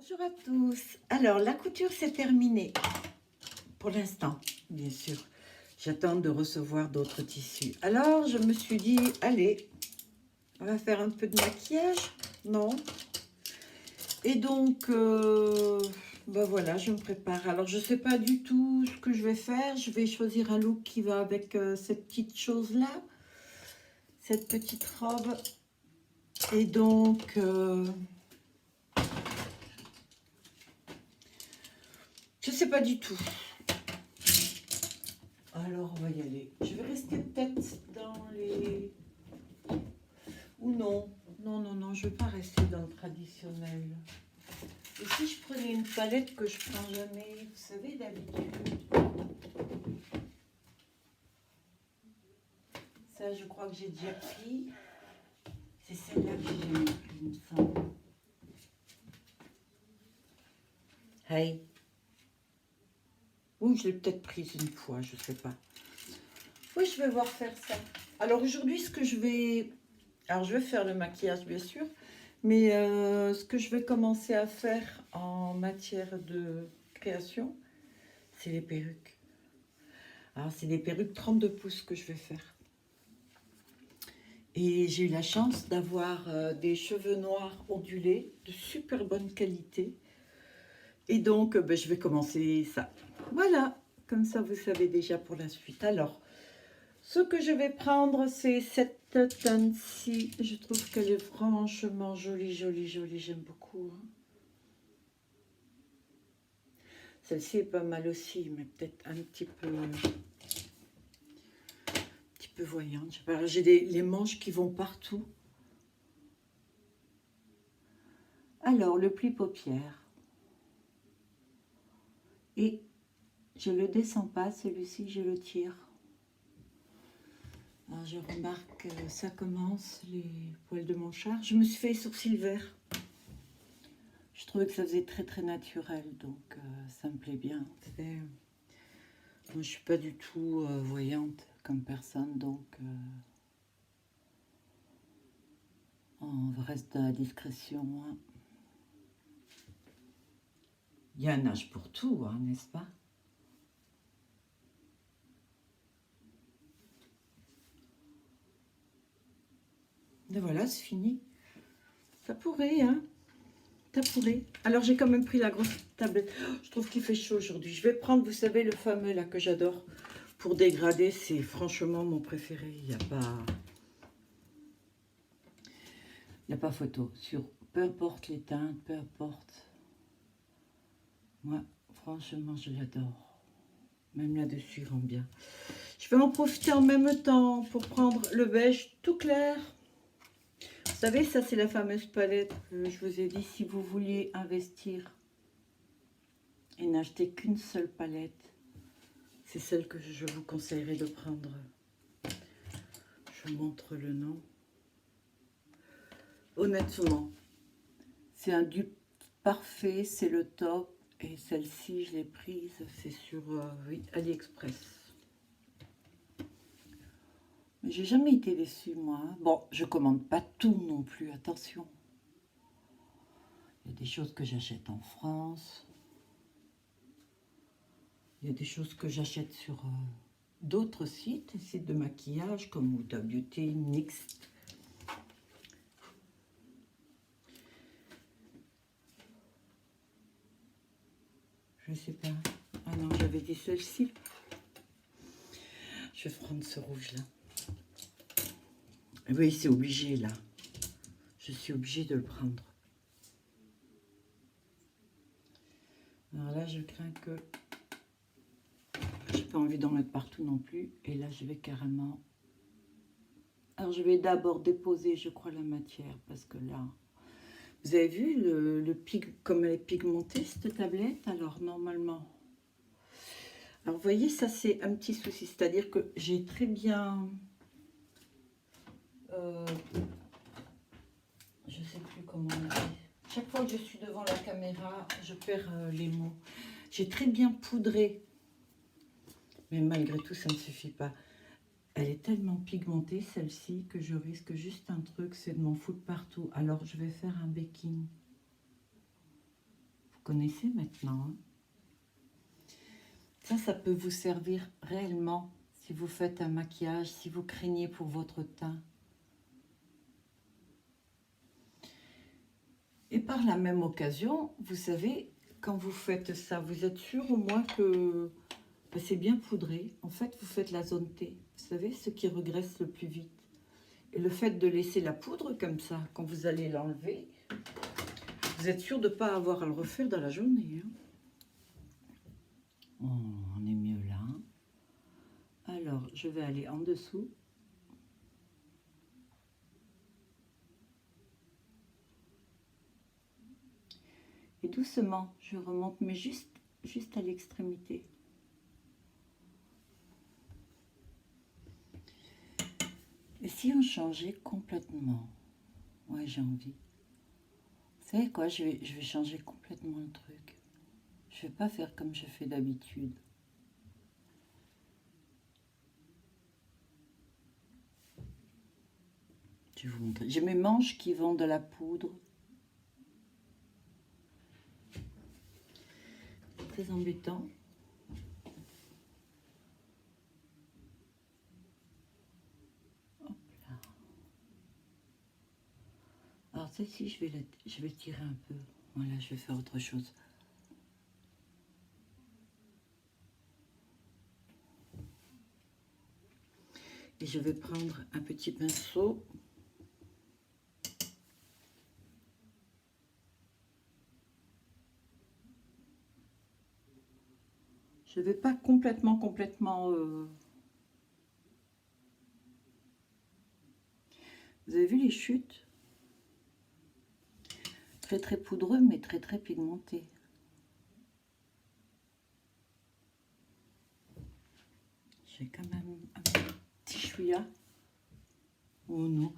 Bonjour à tous. Alors, la couture s'est terminée pour l'instant, bien sûr. J'attends de recevoir d'autres tissus. Alors, je me suis dit, allez, on va faire un peu de maquillage, non? Et donc, ben voilà, je me prépare. Alors, je ne sais pas du tout ce que je vais faire. Je vais choisir un look qui va avec cette petite chose-là, cette petite robe. Et donc... je sais pas du tout. Alors, on va y aller. Je vais rester peut-être dans les... Ou non. Non, je ne vais pas rester dans le traditionnel. Et si je prenais une palette que je prends jamais, vous savez, d'habitude. Ça, je crois que j'ai déjà pris. C'est celle-là que j'ai jamais pris, il me semble. Hey. Ou je l'ai peut-être prise une fois, je ne sais pas. Oui, je vais voir faire ça. Alors aujourd'hui, ce que je vais... Alors, je vais faire le maquillage, bien sûr. Mais ce que je vais commencer à faire en matière de création, c'est les perruques. Alors, c'est des perruques 32 pouces que je vais faire. Et j'ai eu la chance d'avoir des cheveux noirs ondulés de super bonne qualité. Et donc, ben, je vais commencer ça. Voilà, comme ça vous savez déjà pour la suite. Alors, ce que je vais prendre, c'est cette teinte-ci. Je trouve qu'elle est franchement jolie. J'aime beaucoup. Celle-ci est pas mal aussi, mais peut-être un petit peu voyante. J'ai les manches qui vont partout. Alors, le pli paupière. Et je ne le descends pas, celui-ci, je le tire. Alors, je remarque que ça commence, les poils de mon char. Je me suis fait les sourcils verts. Je trouvais que ça faisait très naturel, donc ça me plaît bien. Moi, je ne suis pas du tout voyante comme personne, donc on reste à la discrétion. Hein. Il y a un âge pour tout, hein, n'est-ce pas? Et voilà, c'est fini. Ça pourrait, hein? Ça pourrait. Alors, j'ai quand même pris la grosse tablette. Oh, je trouve qu'il fait chaud aujourd'hui. Je vais prendre, vous savez, le fameux là que j'adore pour dégrader. C'est franchement mon préféré. Il n'y a pas photo. Sur peu importe les teintes, peu importe. Moi, franchement, je l'adore. Même là-dessus, il rend bien. Je vais en profiter en même temps pour prendre le beige tout clair. Vous savez, ça c'est la fameuse palette que je vous ai dit, si vous vouliez investir et n'acheter qu'une seule palette, c'est celle que je vous conseillerais de prendre. Je vous montre le nom. Honnêtement, c'est un dupe parfait, c'est le top. Et celle-ci, je l'ai prise, c'est sur oui, AliExpress. Mais j'ai jamais été déçue, moi. Bon, je commande pas tout non plus, attention. Il y a des choses que j'achète en France. Il y a des choses que j'achète sur d'autres sites de maquillage comme Huda Beauty, NYX. Je sais pas. Ah non, j'avais dit celle-ci. Je vais prendre ce rouge-là. Oui, c'est obligé, là. Je suis obligée de le prendre. Alors là, je crains que... j'ai pas envie d'en mettre partout non plus. Et là, je vais carrément... Alors, je vais d'abord déposer, je crois, la matière. Parce que là... Vous avez vu comme elle est pigmentée, cette tablette? Alors, normalement... Alors, vous voyez, ça, c'est un petit souci. C'est-à-dire que j'ai très bien... je sais plus comment on dit. Chaque fois que je suis devant la caméra, je perds les mots. J'ai très bien poudré. Mais malgré tout, ça ne suffit pas. Elle est tellement pigmentée, celle-ci, que je risque juste un truc, c'est de m'en foutre partout. Alors, je vais faire un baking. connaissez maintenant. Hein. Ça peut vous servir réellement si vous faites un maquillage, si vous craignez pour votre teint. Et par la même occasion, vous savez, quand vous faites ça, vous êtes sûr au moins que c'est bien poudré. En fait, vous faites la zone T. Vous savez, ce qui regraisse le plus vite. Et le fait de laisser la poudre comme ça, quand vous allez l'enlever, vous êtes sûr de ne pas avoir à le refaire dans la journée. Hein. Oh, on est mieux là. Alors, je vais aller en dessous. Et doucement, je remonte, mais juste à l'extrémité. Et si on changeait complètement? Ouais, j'ai envie. Vous savez quoi, je vais changer complètement le truc. Je vais pas faire comme je fais d'habitude. Je vais vous montrer. J'ai mes manches qui vont de la poudre. Très embêtant. Hop là. Alors celle-ci, je vais tirer un peu. Voilà, je vais faire autre chose. Et je vais prendre un petit pinceau. Je ne vais pas complètement... Vous avez vu les chutes? Très poudreux, mais très pigmenté. J'ai quand même un petit chouïa. Oh non.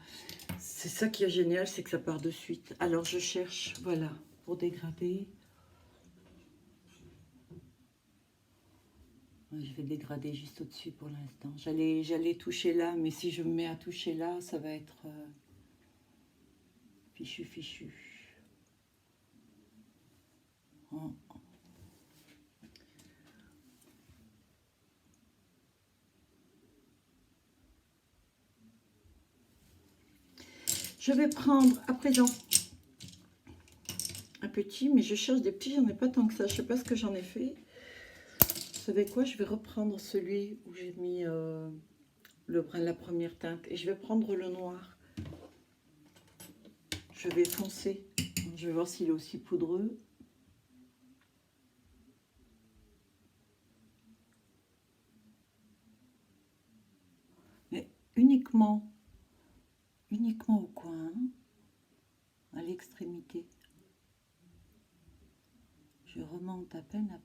C'est ça qui est génial, c'est que ça part de suite. Alors je cherche, voilà, pour dégrader. Je vais dégrader juste au-dessus pour l'instant. J'allais toucher là, mais si je me mets à toucher là, ça va être fichu. Oh. Je vais prendre à présent un petit, mais je cherche des petits, j'en ai pas tant que ça. Je sais pas ce que j'en ai fait. Vous savez quoi? Je vais reprendre celui où j'ai mis la première teinte et je vais prendre le noir. Je vais foncer. Je vais voir s'il est aussi poudreux. Mais uniquement au coin, à l'extrémité. Je remonte à peine.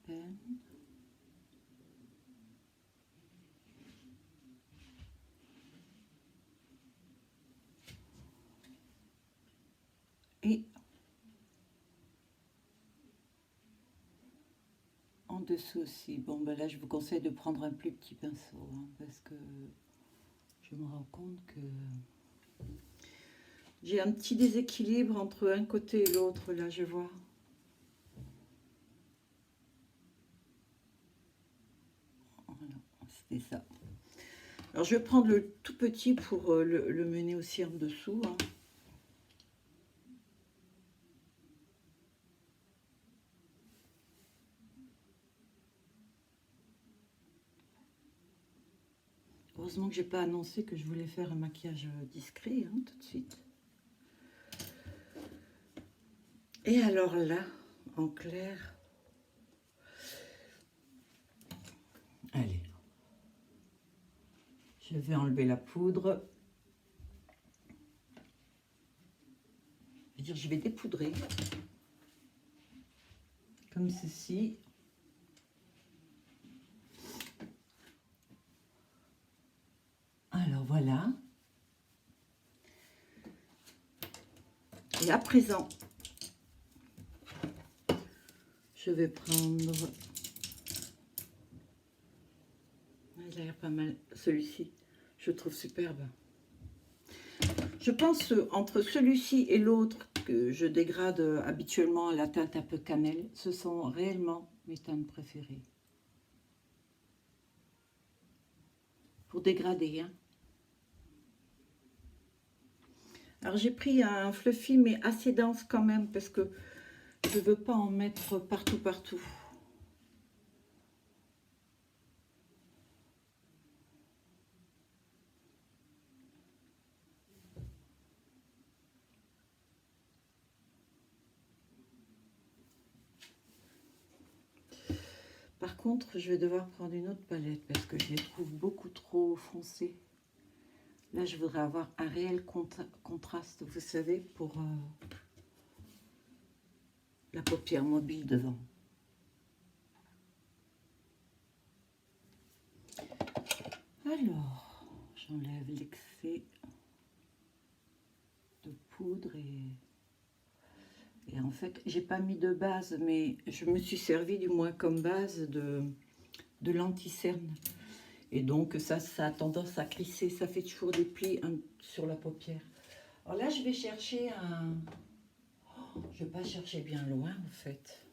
Et en dessous aussi. Bon, ben là, je vous conseille de prendre un plus petit pinceau, hein, parce que je me rends compte que j'ai un petit déséquilibre entre un côté et l'autre, là, je vois. Voilà, c'était ça. Alors, je vais prendre le tout petit pour le mener aussi en dessous, hein. Heureusement que j'ai pas annoncé que je voulais faire un maquillage discret, hein, tout de suite. Et alors là, en clair, allez, je vais enlever la poudre. Je vais dépoudrer, comme ceci. Alors voilà. Et à présent, je vais prendre... Il a l'air pas mal, celui-ci. Je le trouve superbe. Je pense entre celui-ci et l'autre que je dégrade habituellement à la teinte un peu cannelle. Ce sont réellement mes teintes préférées. Pour dégrader, hein. Alors j'ai pris un fluffy mais assez dense quand même parce que je ne veux pas en mettre partout. Par contre, je vais devoir prendre une autre palette parce que je les trouve beaucoup trop foncées. Là, je voudrais avoir un réel contraste, vous savez, pour la paupière mobile devant. Alors, j'enlève l'excès de poudre et en fait, j'ai pas mis de base, mais je me suis servi du moins comme base de l'anti-cerne. Et donc, ça a tendance à crisser, ça fait toujours des plis sur la paupière. Alors là, je vais chercher un... Oh, je vais pas chercher bien loin, en fait.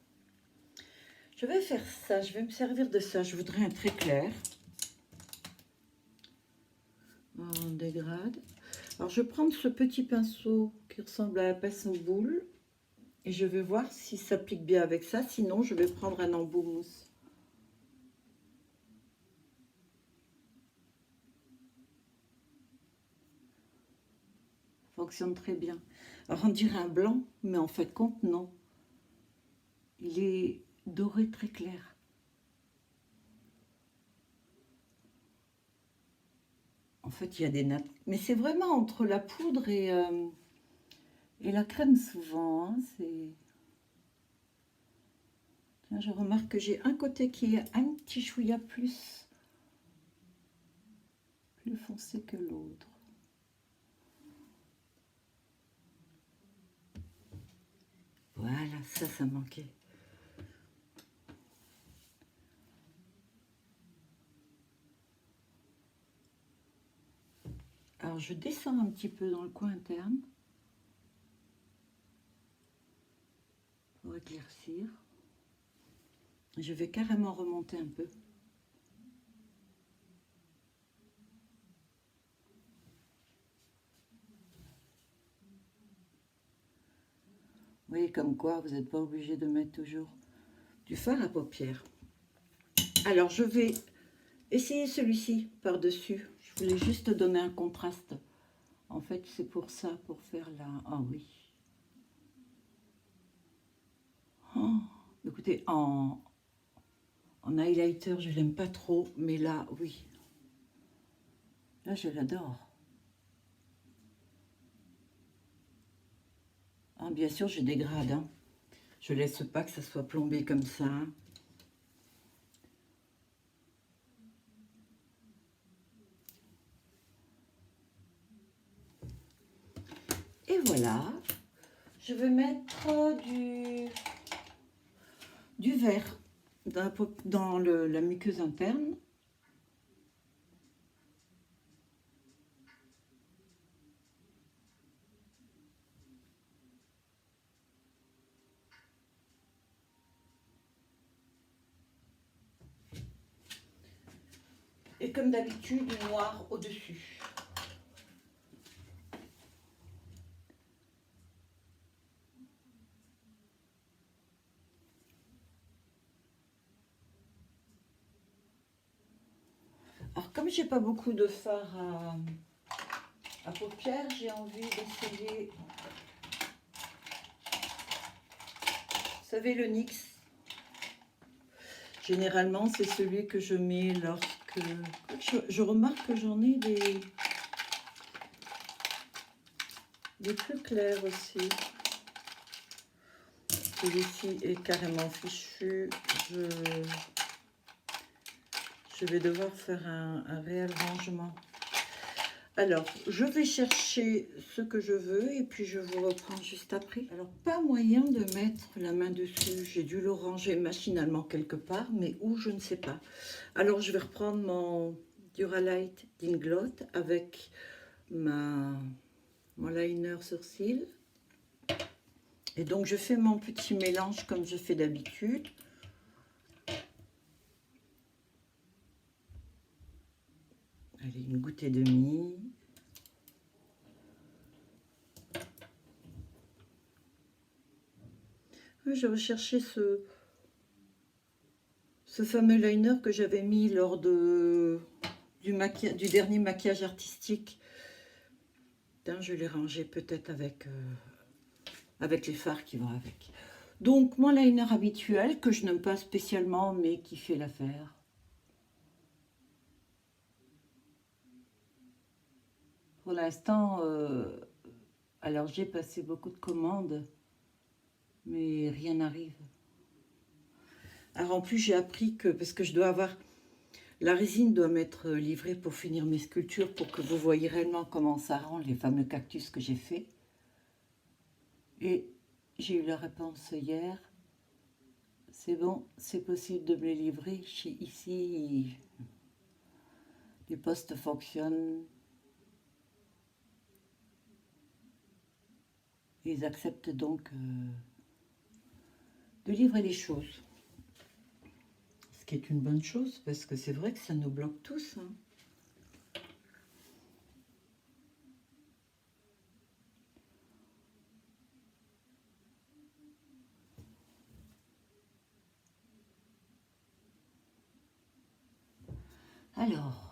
Je vais faire ça, je vais me servir de ça. Je voudrais un trait clair. On dégrade. Alors, je vais prendre ce petit pinceau qui ressemble à un pinceau boule. Et je vais voir si ça s'applique bien avec ça. Sinon, je vais prendre un embout mousse. Fonctionne très bien. Alors, on dirait un blanc, mais en fait, compte, non. Il est doré très clair. En fait, il y a des nattes. Mais c'est vraiment entre la poudre et la crème, souvent. Hein, tiens, je remarque que j'ai un côté qui est un petit chouïa plus foncé que l'autre. Voilà, ça manquait. Alors, je descends un petit peu dans le coin interne pour éclaircir. Je vais carrément remonter un peu. Vous voyez comme quoi, vous n'êtes pas obligé de mettre toujours du fard à paupières. Alors, je vais essayer celui-ci par-dessus. Je voulais juste donner un contraste. En fait, c'est pour ça, pour faire la... Ah oui. Oh, écoutez, en highlighter, je l'aime pas trop, mais là, oui. Là, je l'adore. Ah, bien sûr, je dégrade. Hein. Je laisse pas que ça soit plombé comme ça. Et voilà. Je vais mettre du vert dans la muqueuse interne. Et comme d'habitude, du noir au-dessus. Alors, comme j'ai pas beaucoup de fard à paupières, j'ai envie d'essayer, vous savez, le NYX. Généralement, c'est celui que je mets lorsque... Je remarque que j'en ai des plus clairs aussi. Celui-ci est carrément fichu. Je vais devoir faire un réel rangement. Alors, je vais chercher ce que je veux et puis je vous reprends juste après. Alors, pas moyen de mettre la main dessus. J'ai dû le ranger machinalement quelque part, mais où, je ne sais pas. Alors, je vais reprendre mon Duralight d'Inglot avec mon liner sourcil. Et donc, je fais mon petit mélange comme je fais d'habitude. Allez, une goutte et demie. Je recherchais ce fameux liner que j'avais mis lors du dernier maquillage artistique. Je l'ai rangé peut-être avec les fards qui vont avec. Donc, mon liner habituel, que je n'aime pas spécialement, mais qui fait l'affaire. Pour l'instant, alors j'ai passé beaucoup de commandes, mais rien n'arrive. Alors en plus, j'ai appris que, parce que je dois avoir, la résine doit m'être livrée pour finir mes sculptures, pour que vous voyez réellement comment ça rend les fameux cactus que j'ai fait. Et j'ai eu la réponse hier. C'est bon, c'est possible de me les livrer. Ici, les postes fonctionnent. Ils acceptent donc de livrer les choses. Ce qui est une bonne chose, parce que c'est vrai que ça nous bloque tous. Hein. Alors,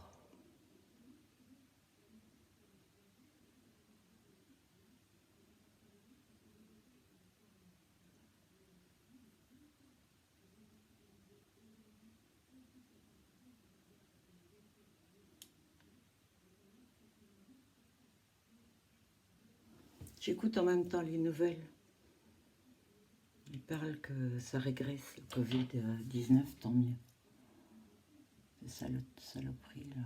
j'écoute en même temps les nouvelles. Ils parlent que ça régresse, le Covid-19, tant mieux. C'est ça le saloperie, là.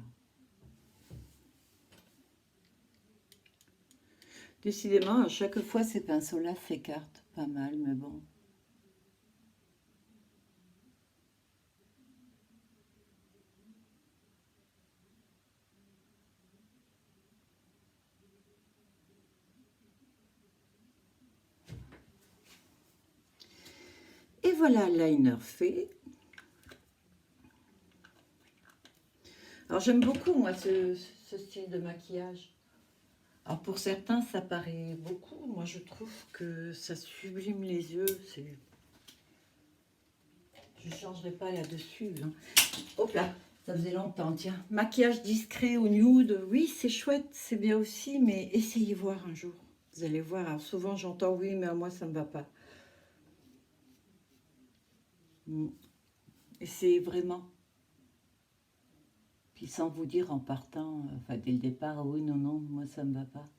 Décidément, à chaque fois, ces pinceaux-là s'écartent pas mal, mais bon. Et voilà, liner fait. Alors, j'aime beaucoup, moi, ce style de maquillage. Alors, pour certains, ça paraît beaucoup. Moi, je trouve que ça sublime les yeux. Je ne changerai pas là-dessus. Hein. Hop là, ça faisait longtemps. Tiens, maquillage discret au nude. Oui, c'est chouette, c'est bien aussi, mais essayez voir un jour. Vous allez voir. Alors, souvent, j'entends oui, mais à moi, ça ne me va pas. Essayez vraiment. Puis sans vous dire en partant, enfin dès le départ, oui, non, non, moi ça me va pas.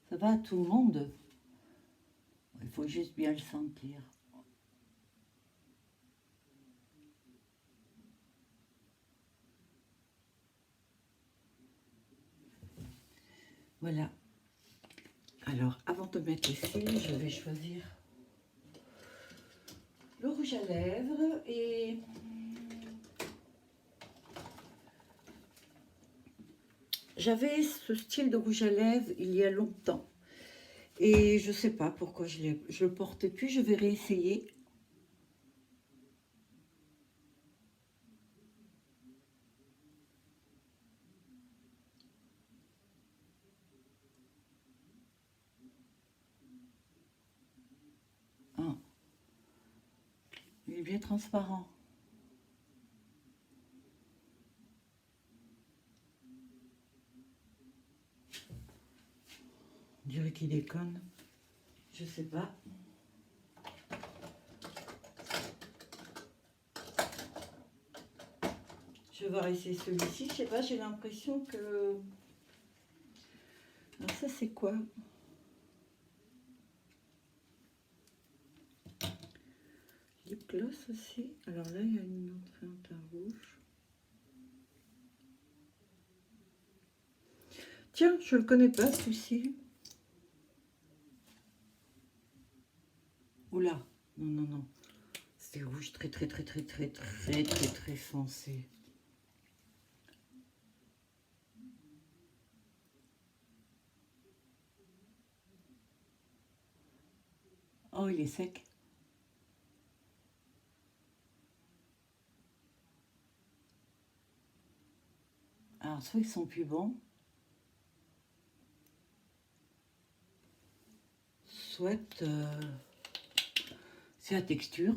Ça va à tout le monde. Il faut juste bien le sentir. Voilà. Alors, avant de mettre les cils, je vais choisir le rouge à lèvres et j'avais ce style de rouge à lèvres il y a longtemps. Et je sais pas pourquoi je le porte plus, je vais réessayer. Ah. Il est bien transparent. On dirait qu'il déconne. Je sais pas. Je vais voir essayer celui-ci. Je sais pas, j'ai l'impression que... Alors ça, c'est quoi? Lip gloss aussi. Alors là, il y a une entrée en teint rouge. Tiens, je le connais pas, celui-ci. Oula, non, non, non. C'est rouge très, très, très, très, très, très, très, très foncé. Oh, il est sec. Alors, soit ils sont plus bons, soit c'est la texture.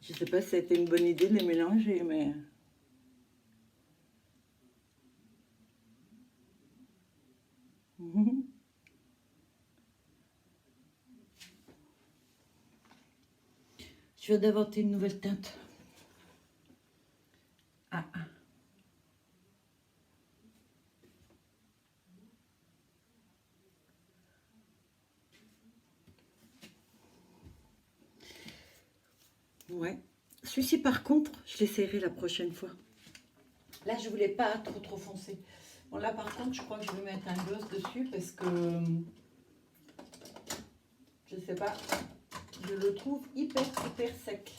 Je sais pas si c'était une bonne idée de les mélanger, mais... Je viens d'inventer une nouvelle teinte. Ah, ah. Ouais. Celui-ci, par contre, je l'essayerai la prochaine fois. Là, je voulais pas trop foncé. Bon, là, par contre, je crois que je vais mettre un gloss dessus parce que... Je sais pas. Je le trouve hyper sec.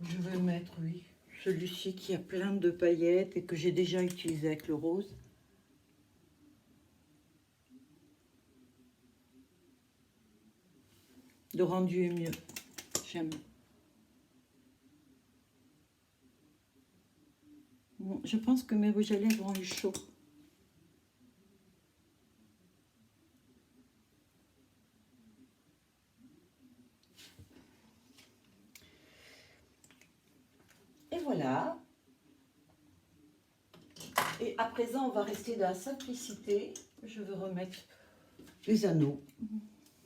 Je vais mettre, oui, celui-ci qui a plein de paillettes et que j'ai déjà utilisé avec le rose. Le rendu est mieux. J'aime. Bon, je pense que mes rouges à lèvres ont eu chaud. Et voilà. Et à présent, on va rester dans la simplicité. Je vais remettre les anneaux.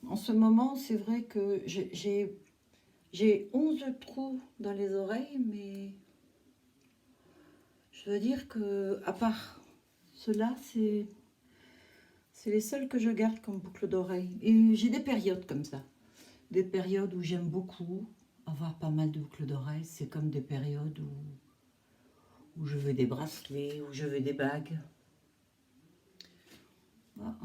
En ce moment, c'est vrai que j'ai 11 trous dans les oreilles, mais je dois dire que, à part ceux-là, c'est les seuls que je garde comme boucle d'oreille. Et j'ai des périodes comme ça. Des périodes où j'aime beaucoup avoir pas mal de boucles d'oreilles. C'est comme des périodes où je veux des bracelets, où je veux des bagues. Ah,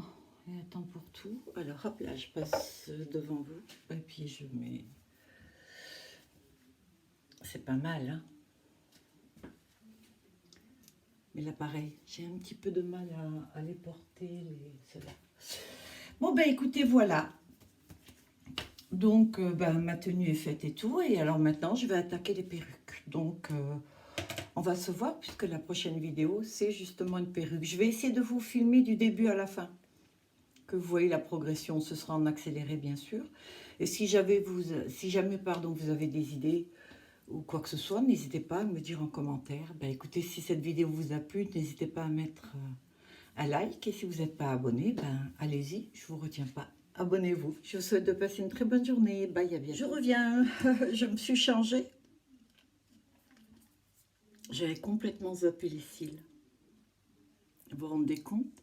il y a temps pour tout. Alors hop là, je passe devant vous. Et puis je mets... C'est pas mal, hein. Mais là, pareil, j'ai un petit peu de mal à les porter, ceux-là. Bon, ben écoutez, voilà. Donc, ma tenue est faite et tout. Et alors maintenant, je vais attaquer les perruques. Donc, on va se voir puisque la prochaine vidéo, c'est justement une perruque. Je vais essayer de vous filmer du début à la fin. Que vous voyez la progression, ce sera en accéléré, bien sûr. Et si jamais, vous avez des idées ou quoi que ce soit, n'hésitez pas à me dire en commentaire. Ben, écoutez, si cette vidéo vous a plu, n'hésitez pas à mettre un like. Et si vous n'êtes pas abonné, ben, allez-y, je ne vous retiens pas. Abonnez-vous. Je vous souhaite de passer une très bonne journée. Bye, à bientôt. Je reviens. Je me suis changée. J'avais complètement zappé les cils. Vous vous rendez compte?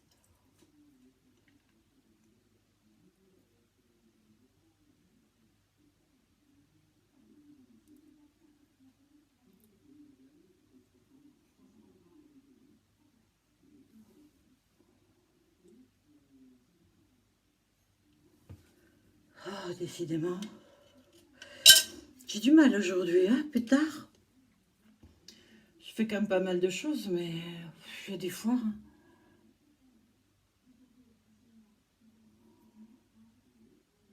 Oh, décidément. J'ai du mal aujourd'hui, hein, pétard. Je fais quand même pas mal de choses, mais il y a des fois...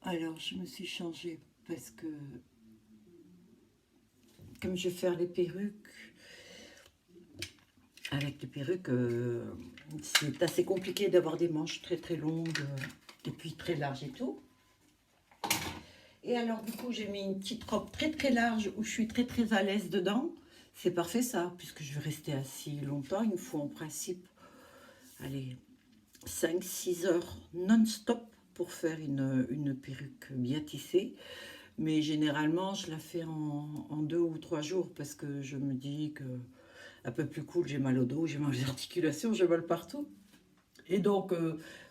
Alors, je me suis changée parce que, comme je vais faire les perruques, avec les perruques, c'est assez compliqué d'avoir des manches très longues et puis très larges et tout. Et alors, du coup, j'ai mis une petite robe très large où je suis très à l'aise dedans. C'est parfait ça, puisque je vais rester assis longtemps. Il me faut en principe, allez, 5-6 heures non-stop pour faire une perruque bien tissée. Mais généralement, je la fais en 2 ou 3 jours parce que je me dis que un peu plus cool, j'ai mal au dos, j'ai mal aux articulations, j'ai mal partout. Et donc,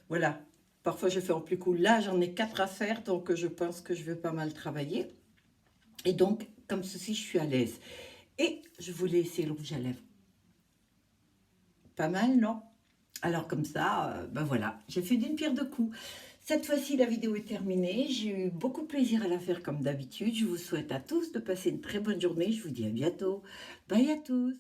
voilà. Parfois, je fais en plus cool. Là, j'en ai 4 à faire, donc je pense que je vais pas mal travailler. Et donc, comme ceci, je suis à l'aise. Et je voulais essayer le rouge à lèvres. Pas mal, non? Alors, comme ça, ben voilà, j'ai fait d'une pierre deux coups. Cette fois-ci, la vidéo est terminée. J'ai eu beaucoup de plaisir à la faire comme d'habitude. Je vous souhaite à tous de passer une très bonne journée. Je vous dis à bientôt. Bye à tous.